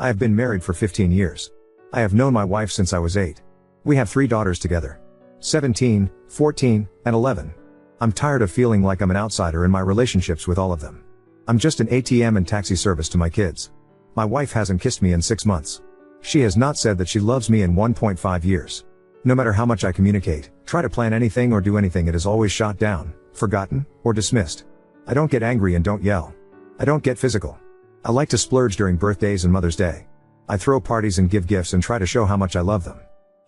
I have been married for 15 years. I have known my wife since I was 8. We have 3 daughters together. 17, 14, and 11. I'm tired of feeling like I'm an outsider in my relationships with all of them. I'm just an ATM and taxi service to my kids. My wife hasn't kissed me in 6 months. She has not said that she loves me in 1.5 years. No matter how much I communicate, try to plan anything or do anything, it is always shot down, forgotten, or dismissed. I don't get angry and don't yell. I don't get physical. I like to splurge during birthdays and Mother's Day. I throw parties and give gifts and try to show how much I love them.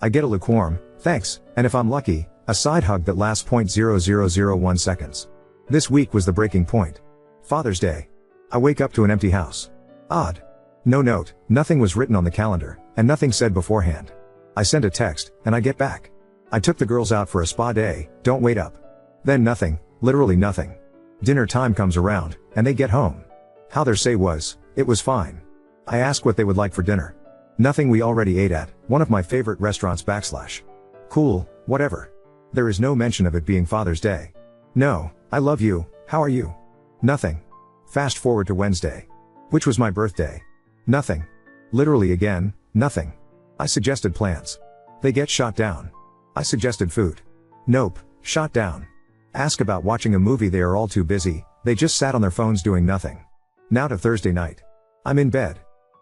I get a lukewarm, thanks, and if I'm lucky, a side hug that lasts 0.0001 seconds. This week was the breaking point. Father's Day. I wake up to an empty house. Odd. No note, nothing was written on the calendar, and nothing said beforehand. I send a text, and I get back. I took the girls out for a spa day, don't wait up. Then nothing, literally nothing. Dinner time comes around, and they get home. How their say was, it was fine. I ask what they would like for dinner. Nothing, we already ate at one of my favorite restaurants / cool, whatever. There is no mention of it being Father's Day. No, I love you, how are you? Nothing. Fast forward to Wednesday. Which was my birthday. Nothing. Literally again, nothing. I suggested plans. They get shot down. I suggested food. Nope, shot down. Ask about watching a movie, they are all too busy, they just sat on their phones doing nothing. Now to Thursday night. I'm in bed.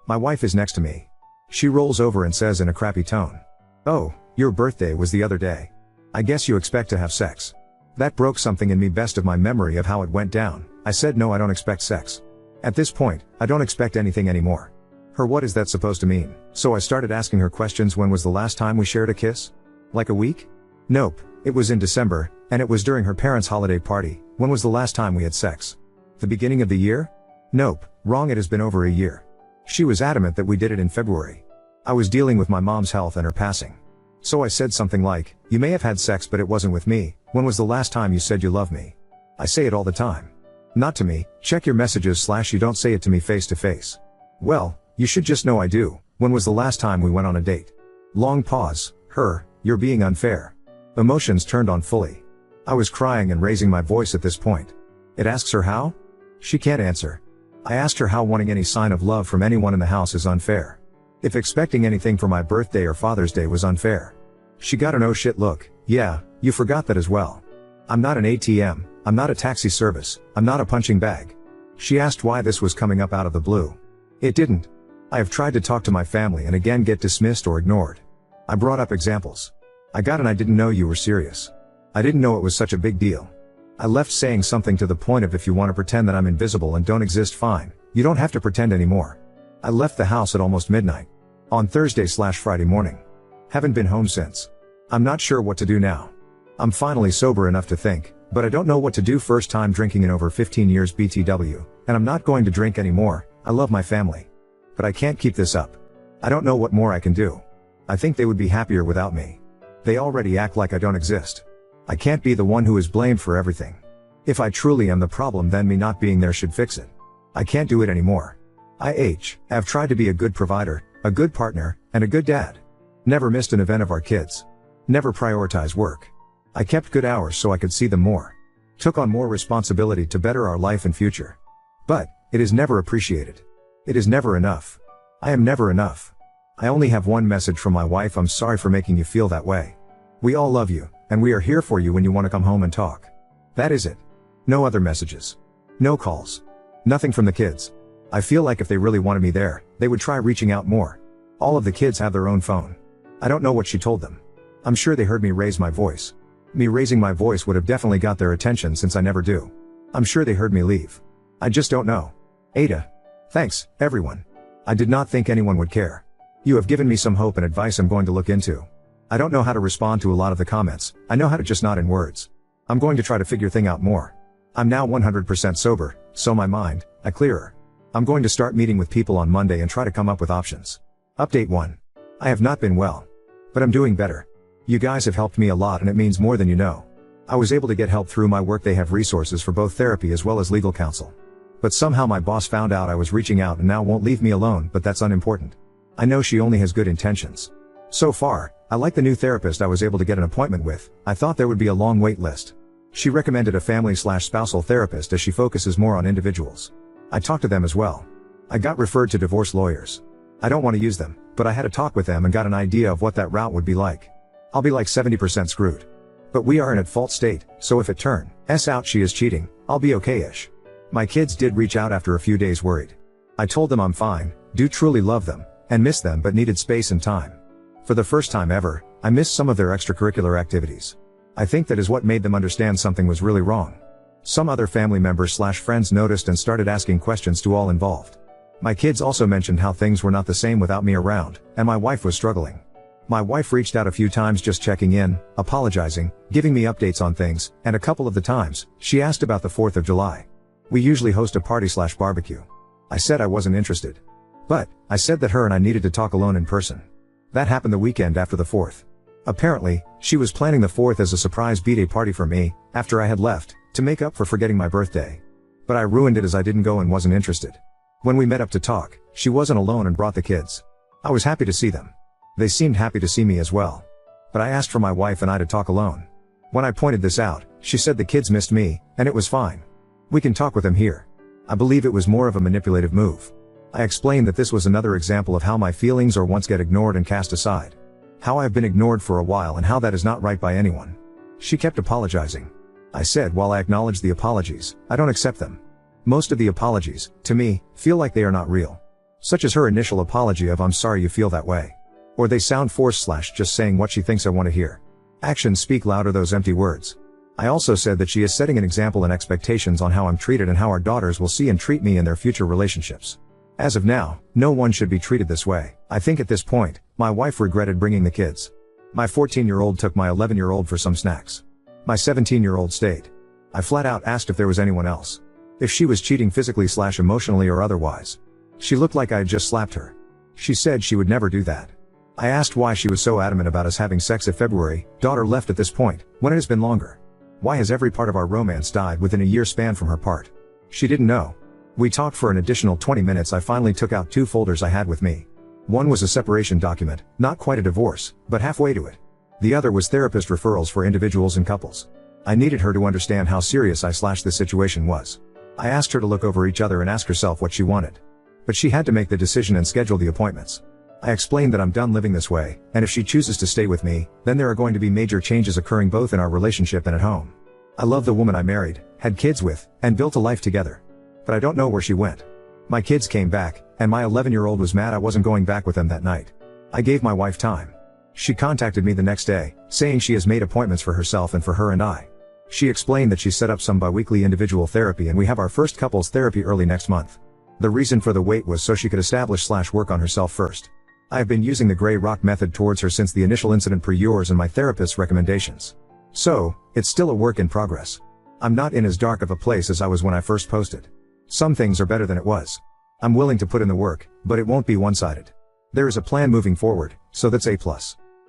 My wife is next to me. She rolls over and says in a crappy tone, "Oh, your birthday was the other day. I guess you expect to have sex." That broke something in me, best of my memory of how it went down. I said no, I don't expect sex. At this point, I don't expect anything anymore. Her, what is that supposed to mean? So I started asking her questions. When was the last time we shared a kiss? Like a week? Nope, it was in December, and it was during her parents' holiday party. When was the last time we had sex? The beginning of the year? Nope, wrong, it has been over a year. She was adamant that we did it in February. I was dealing with my mom's health and her passing. So I said something like, "You may have had sex, but it wasn't with me. When was the last time you said you love me?" I say it all the time. Not to me, check your messages / you don't say it to me face to face. Well, you should just know I do. When was the last time we went on a date? Long pause. Her, you're being unfair. Emotions turned on fully. I was crying and raising my voice at this point. It asks her how? She can't answer. I asked her how wanting any sign of love from anyone in the house is unfair. If expecting anything for my birthday or Father's Day was unfair. She got an oh shit look. Yeah, you forgot that as well. I'm not an ATM, I'm not a taxi service, I'm not a punching bag. She asked why this was coming up out of the blue. It didn't. I have tried to talk to my family and again get dismissed or ignored. I brought up examples. I didn't know you were serious. I didn't know it was such a big deal. I left saying something to the point of, if you want to pretend that I'm invisible and don't exist, fine, you don't have to pretend anymore. I left the house at almost midnight. On Thursday / Friday morning. Haven't been home since. I'm not sure what to do now. I'm finally sober enough to think, but I don't know what to do. First time drinking in over 15 years BTW, and I'm not going to drink anymore. I love my family. But I can't keep this up. I don't know what more I can do. I think they would be happier without me. They already act like I don't exist. I can't be the one who is blamed for everything. If I truly am the problem, then me not being there should fix it. I can't do it anymore. I have tried to be a good provider, a good partner, and a good dad. Never missed an event of our kids. Never prioritized work. I kept good hours so I could see them more. Took on more responsibility to better our life and future. But, it is never appreciated. It is never enough. I am never enough. I only have one message from my wife: I'm sorry for making you feel that way. We all love you, and we are here for you when you want to come home and talk. That is it. No other messages. No calls. Nothing from the kids. I feel like if they really wanted me there, they would try reaching out more. All of the kids have their own phone. I don't know what she told them. I'm sure they heard me raise my voice. Me raising my voice would have definitely got their attention, since I never do. I'm sure they heard me leave. I just don't know. Ada. Thanks, everyone. I did not think anyone would care. You have given me some hope and advice I'm going to look into. I don't know how to respond to a lot of the comments. I know how to just not in words. I'm going to try to figure thing out more. I'm now 100% sober, so my mind, clearer. I'm going to start meeting with people on Monday and try to come up with options. Update 1. I have not been well. But I'm doing better. You guys have helped me a lot, and it means more than you know. I was able to get help through my work. They have resources for both therapy as well as legal counsel. But somehow my boss found out I was reaching out and now won't leave me alone, but that's unimportant. I know she only has good intentions. So far, I like the new therapist I was able to get an appointment with. I thought there would be a long wait list. She recommended a family/spousal therapist as she focuses more on individuals. I talked to them as well. I got referred to divorce lawyers. I don't want to use them, but I had a talk with them and got an idea of what that route would be like. I'll be like 70% screwed. But we are in at fault state, so if it turns out she is cheating, I'll be okay-ish. My kids did reach out after a few days worried. I told them I'm fine, do truly love them, and miss them but needed space and time. For the first time ever, I missed some of their extracurricular activities. I think that is what made them understand something was really wrong. Some other family members/friends noticed and started asking questions to all involved. My kids also mentioned how things were not the same without me around, and my wife was struggling. My wife reached out a few times just checking in, apologizing, giving me updates on things, and a couple of the times, she asked about the 4th of July. We usually host a party/barbecue. I said I wasn't interested. But, I said that her and I needed to talk alone in person. That happened the weekend after the 4th. Apparently, she was planning the 4th as a surprise B-Day party for me, after I had left, to make up for forgetting my birthday. But I ruined it as I didn't go and wasn't interested. When we met up to talk, she wasn't alone and brought the kids. I was happy to see them. They seemed happy to see me as well. But I asked for my wife and I to talk alone. When I pointed this out, she said the kids missed me, and it was fine. We can talk with them here. I believe it was more of a manipulative move. I explained that this was another example of how my feelings or wants get ignored and cast aside. How I have been ignored for a while and how that is not right by anyone. She kept apologizing. I said while I acknowledged the apologies, I don't accept them. Most of the apologies, to me, feel like they are not real. Such as her initial apology of "I'm sorry you feel that way." Or they sound forced/just saying what she thinks I want to hear. Actions speak louder those empty words. I also said that she is setting an example and expectations on how I'm treated and how our daughters will see and treat me in their future relationships. As of now, no one should be treated this way. I think at this point, my wife regretted bringing the kids. My 14-year-old took my 11-year-old for some snacks. My 17-year-old stayed. I flat out asked if there was anyone else. If she was cheating physically/emotionally or otherwise. She looked like I had just slapped her. She said she would never do that. I asked why she was so adamant about us having sex if February, daughter left at this point, when it has been longer. Why has every part of our romance died within a year span from her part? She didn't know. We talked for an additional 20 minutes. I finally took out 2 folders I had with me. One was a separation document, not quite a divorce, but halfway to it. The other was therapist referrals for individuals and couples. I needed her to understand how serious this situation was. I asked her to look over each other and ask herself what she wanted. But she had to make the decision and schedule the appointments. I explained that I'm done living this way, and if she chooses to stay with me, then there are going to be major changes occurring both in our relationship and at home. I love the woman I married, had kids with, and built a life together. But I don't know where she went. My kids came back, and my 11-year-old was mad I wasn't going back with them that night. I gave my wife time. She contacted me the next day, saying she has made appointments for herself and for her and I. She explained that she set up some bi-weekly individual therapy and we have our first couples therapy early next month. The reason for the wait was so she could establish/work on herself first. I have been using the gray rock method towards her since the initial incident per yours and my therapist's recommendations. So, it's still a work in progress. I'm not in as dark of a place as I was when I first posted. Some things are better than it was. I'm willing to put in the work, but it won't be one-sided. There is a plan moving forward, so that's A+.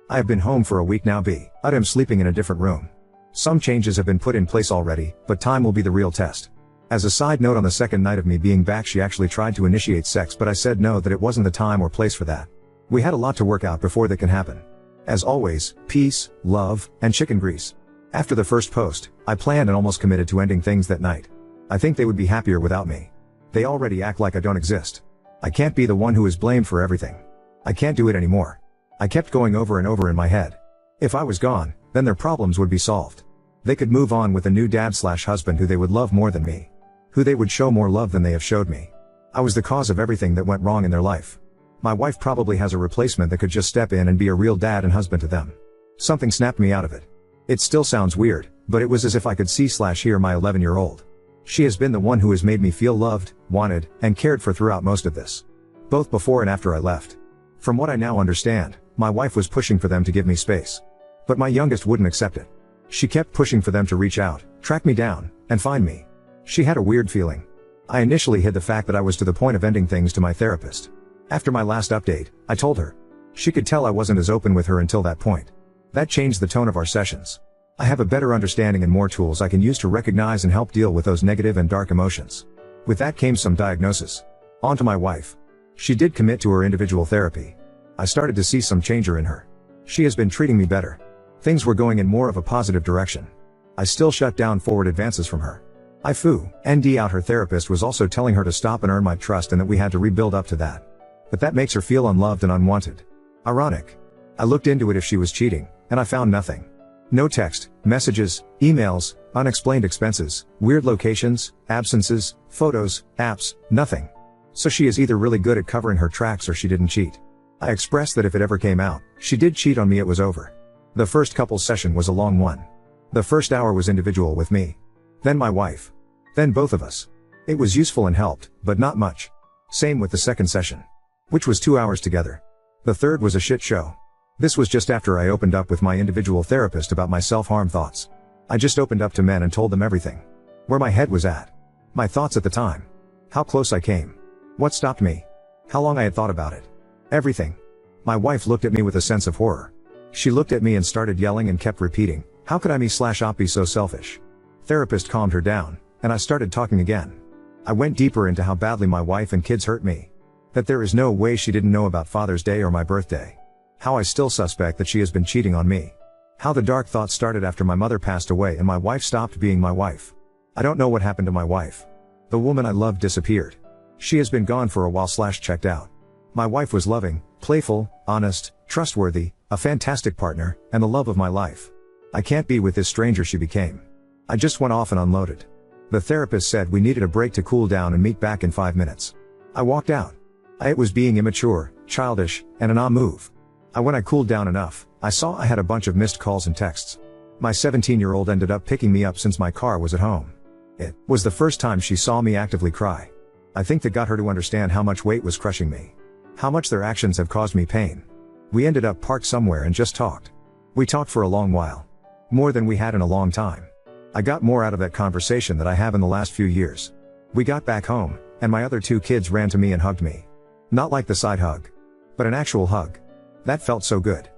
I have been home for a week now. I am sleeping in a different room. Some changes have been put in place already, but time will be the real test. As a side note, on the second night of me being back, she actually tried to initiate sex, but I said no, that it wasn't the time or place for that. We had a lot to work out before that can happen. As always, peace, love, and chicken grease. After the first post, I planned and almost committed to ending things that night. I think they would be happier without me. They already act like I don't exist. I can't be the one who is blamed for everything. I can't do it anymore. I kept going over and over in my head. If I was gone, then their problems would be solved. They could move on with a new dad/husband who they would love more than me. Who they would show more love than they have showed me. I was the cause of everything that went wrong in their life. My wife probably has a replacement that could just step in and be a real dad and husband to them. Something snapped me out of it. It still sounds weird, but it was as if I could see/hear my 11-year-old. She has been the one who has made me feel loved, wanted, and cared for throughout most of this. Both before and after I left. From what I now understand, my wife was pushing for them to give me space. But my youngest wouldn't accept it. She kept pushing for them to reach out, track me down, and find me. She had a weird feeling. I initially hid the fact that I was to the point of ending things to my therapist. After my last update, I told her. She could tell I wasn't as open with her until that point. That changed the tone of our sessions. I have a better understanding and more tools I can use to recognize and help deal with those negative and dark emotions. With that came some diagnosis. On to my wife. She did commit to her individual therapy. I started to see some changer in her. She has been treating me better. Things were going in more of a positive direction. I still shut down forward advances from her. I foo-nd out her therapist was also telling her to stop and earn my trust and that we had to rebuild up to that. But that makes her feel unloved and unwanted. Ironic. I looked into it if she was cheating, and I found nothing. No text, messages, emails, unexplained expenses, weird locations, absences, photos, apps, nothing. So she is either really good at covering her tracks or she didn't cheat. I expressed that if it ever came out, she did cheat on me, it was over. The first couples session was a long one. The first hour was individual with me. Then my wife. Then both of us. It was useful and helped, but not much. Same with the second session, which was 2 hours together. The third was a shit show. This was just after I opened up with my individual therapist about my self-harm thoughts. I just opened up to men and told them everything. Where my head was at. My thoughts at the time. How close I came. What stopped me. How long I had thought about it. Everything. My wife looked at me with a sense of horror. She looked at me and started yelling and kept repeating, "How could I me/op be so selfish?" Therapist calmed her down, and I started talking again. I went deeper into how badly my wife and kids hurt me. That there is no way she didn't know about Father's Day or my birthday. How I still suspect that she has been cheating on me. How the dark thoughts started after my mother passed away and my wife stopped being my wife. I don't know what happened to my wife. The woman I loved disappeared. She has been gone for a while/checked out. My wife was loving, playful, honest, trustworthy, a fantastic partner, and the love of my life. I can't be with this stranger she became. I just went off and unloaded. The therapist said we needed a break to cool down and meet back in 5 minutes. I walked out. It was being immature, childish, and an move. When I cooled down enough, I saw I had a bunch of missed calls and texts. My 17-year-old ended up picking me up since my car was at home. It was the first time she saw me actively cry. I think that got her to understand how much weight was crushing me. How much their actions have caused me pain. We ended up parked somewhere and just talked. We talked for a long while. More than we had in a long time. I got more out of that conversation than I have in the last few years. We got back home, and my other 2 kids ran to me and hugged me. Not like the side hug, but an actual hug. That felt so good.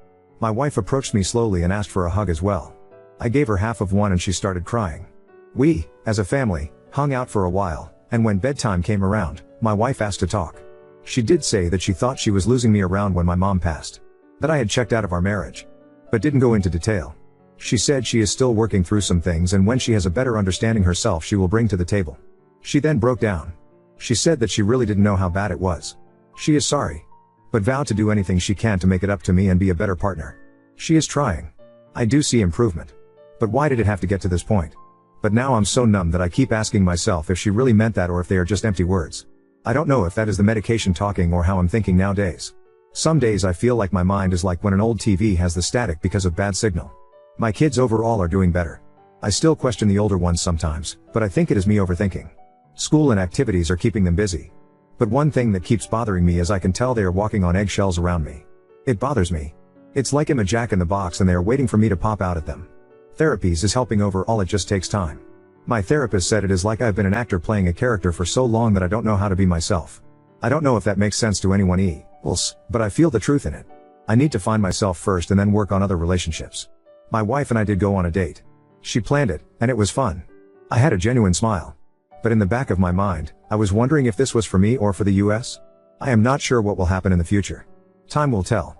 My wife approached me slowly and asked for a hug as well. I gave her half of one and she started crying. We, as a family, hung out for a while, and when bedtime came around, my wife asked to talk. She did say that she thought she was losing me around when my mom passed. That I had checked out of our marriage. But didn't go into detail. She said she is still working through some things and when she has a better understanding herself she will bring to the table. She then broke down. She said that she really didn't know how bad it was. She is sorry. But vowed to do anything she can to make it up to me and be a better partner. She is trying. I do see improvement. But why did it have to get to this point? But now I'm so numb that I keep asking myself if she really meant that or if they are just empty words. I don't know if that is the medication talking or how I'm thinking nowadays. Some days I feel like my mind is like when an old TV has the static because of bad signal. My kids overall are doing better. I still question the older ones sometimes, but I think it is me overthinking. School and activities are keeping them busy. But one thing that keeps bothering me is I can tell they are walking on eggshells around me. It bothers me. It's like I'm a jack in the box and they are waiting for me to pop out at them. Therapies is helping overall, it just takes time. My therapist said it is like I've been an actor playing a character for so long that I don't know how to be myself. I don't know if that makes sense to anyone else, but I feel the truth in it. I need to find myself first and then work on other relationships. My wife and I did go on a date. She planned it, and it was fun. I had a genuine smile. But in the back of my mind, I was wondering if this was for me or for the US. I am not sure what will happen in the future. Time will tell.